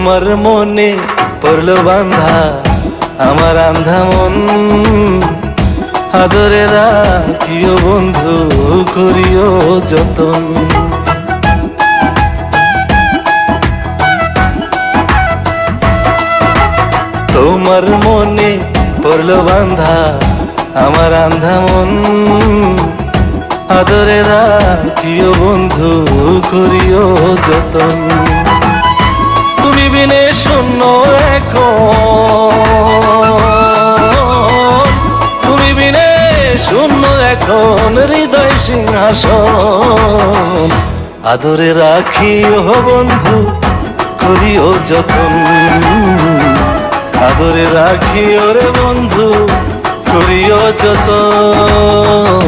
তোমার মনে পড়লো বান্ধা আমার আন্ধা মন, আদরে রাখিও বন্ধু করিও যতন। তোমার মনে পড়লো বান্ধা আমার আন্ধা মন, আদরে রাখিও বন্ধু করিও যতন। তুমি বিনে শূন্য এখন, তুমি বিনে শূন্য এখন হৃদয় সিংহাসন, আদরে রাখিও বন্ধু করিও যতন, আদরে রাখিও রে বন্ধু করিও যতন।